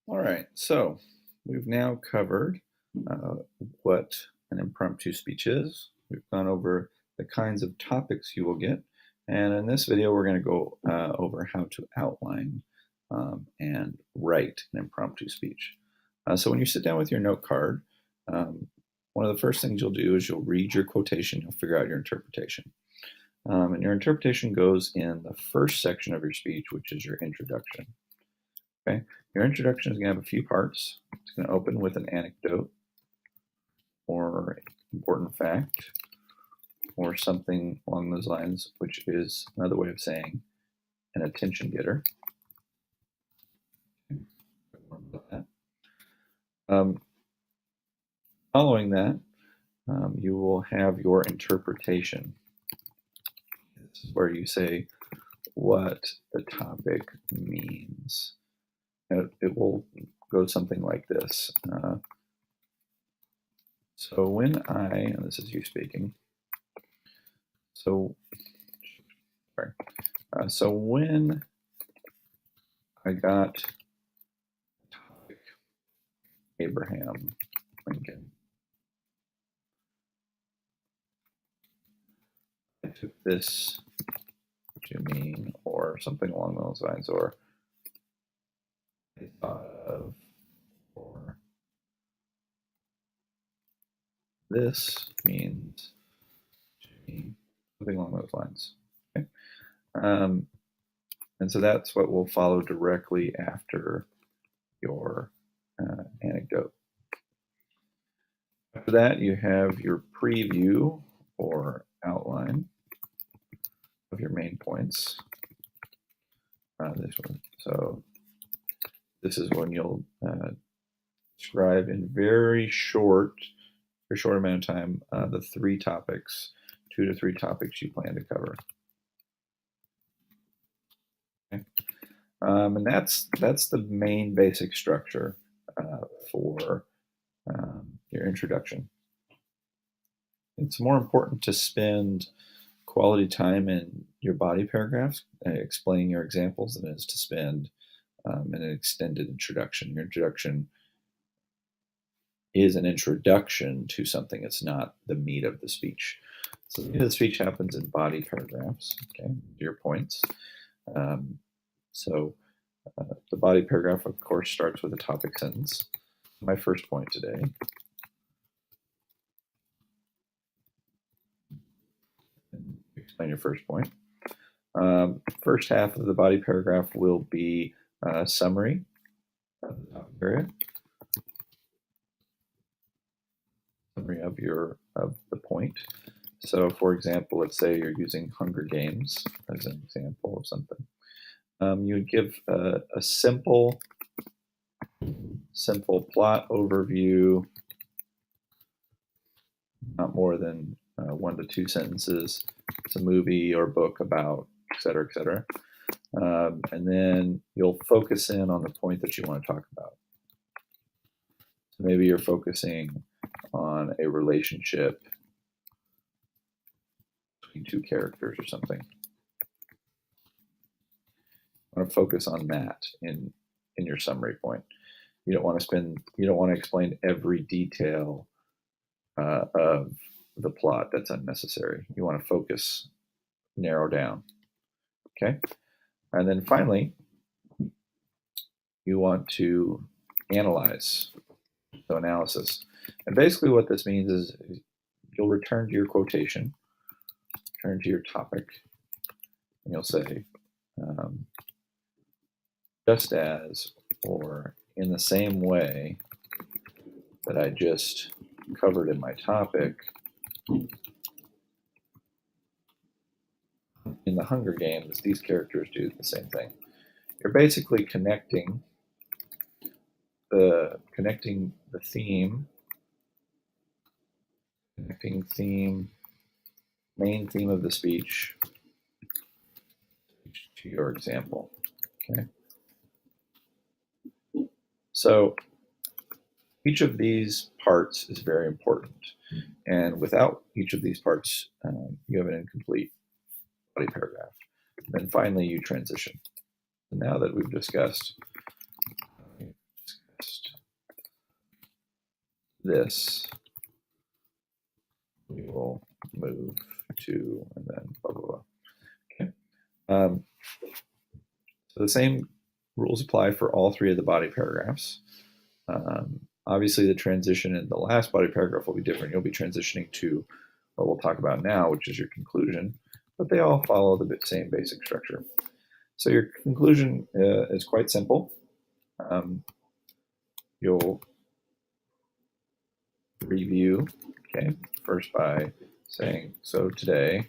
All right, so we've now covered uh, what an impromptu speech is. We've gone over the kinds of topics you will get. And in this video, we're going to go over how to outline and write an impromptu speech. So when you sit down with your note card, um, one of the first things you'll do is you'll read your quotation, you'll figure out your interpretation. And your interpretation goes in the first section of your speech, which is your introduction. Okay, your introduction is going to have a few parts. It's going to open with an anecdote or important fact or something along those lines, which is another way of saying an attention getter. Um, Following that, you will have your interpretation. This is where you say what the topic means. It will go something like this. So when and this is you speaking, so when I got Abraham Lincoln, I took this to mean, or something along those lines, or I thought of, or this means to me, something along those lines. Okay? And so that's what will follow directly after your anecdote. After that, you have your preview or outline of your main points. This one. So this is when you'll describe in very short amount of time the 2 to 3 topics you plan to cover. Okay. And that's the main basic structure for your introduction. It's more important to spend quality time in your body paragraphs explaining your examples than it is to spend in an extended introduction. Your introduction is an introduction to something. It's not the meat of the speech. So the meat of the speech happens in body paragraphs, okay, your points. The body paragraph, of course, starts with a topic sentence. My first point today. Explain your first point. First half of the body paragraph will be a summary of the topic area. Summary of the point. So, for example, let's say you're using Hunger Games as an example of something. You would give a simple plot overview, not more than 1 to 2 sentences. It's a movie or book about, et cetera, et cetera. And then you'll focus in on the point that you want to talk about. So maybe you're focusing on a relationship between 2 characters or something. I want to focus on that in your summary point. You don't want to explain every detail of the plot. That's unnecessary. You want to focus, narrow down. Okay? And then finally, you want to analyze. So analysis. And basically what this means is you'll return to your quotation, turn to your topic, and you'll say, just as, or in the same way that I just covered in my topic, in the Hunger Games, these characters do the same thing. You're basically connecting the main theme of the speech to your example. Okay. So each of these parts is very important, and without each of these parts, you have an incomplete body paragraph. And then finally, you transition. And now that we've discussed this, we will move to, and then blah, blah, blah. Okay. So the same rules apply for all three of the body paragraphs. Obviously, the transition in the last body paragraph will be different. You'll be transitioning to what we'll talk about now, which is your conclusion, but they all follow the same basic structure. So your conclusion is quite simple. You'll review, okay, first by saying, so today,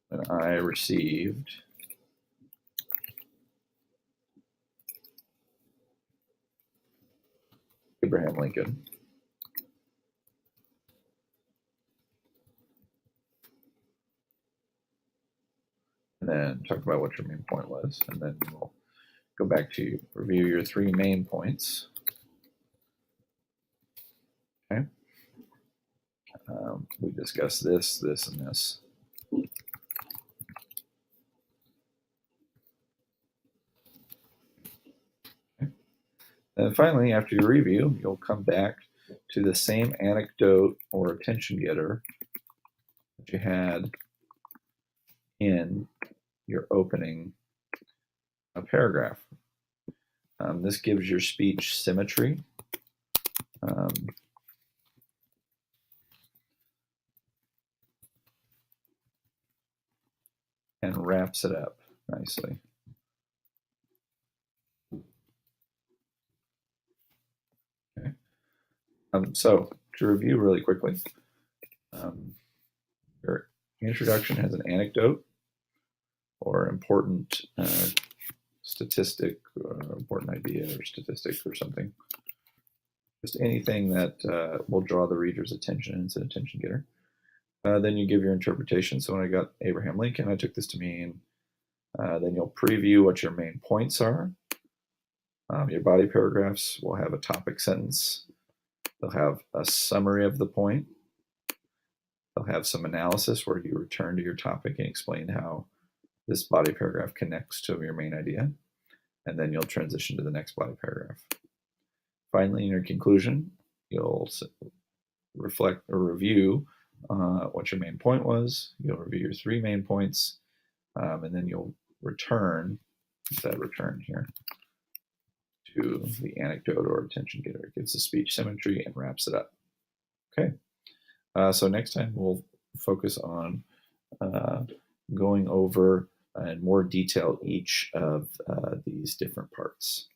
when I received Abraham Lincoln, and then talk about what your main point was, and then we'll go back to review your three main points. Okay. We discussed this, this, and this. Okay. And finally, after your review, you'll come back to the same anecdote or attention getter that you had in your opening paragraph. This gives your speech symmetry. And wraps it up nicely. Okay. So to review really quickly, your introduction has an anecdote or important statistic, important idea or statistic or something. Just anything that will draw the reader's attention and it's an attention getter. Then you give your interpretation. So when I got Abraham Lincoln, I took this to mean, then you'll preview what your main points are. Your body paragraphs will have a topic sentence. They'll have a summary of the point. They'll have some analysis where you return to your topic and explain how this body paragraph connects to your main idea. And then you'll transition to the next body paragraph. Finally, in your conclusion, you'll reflect or review what your main point was. You'll review your three main points, and then you'll return, that return here, to the anecdote or attention getter. It gives the speech symmetry and wraps it up. Okay, so next time we'll focus on going over in more detail each of these different parts.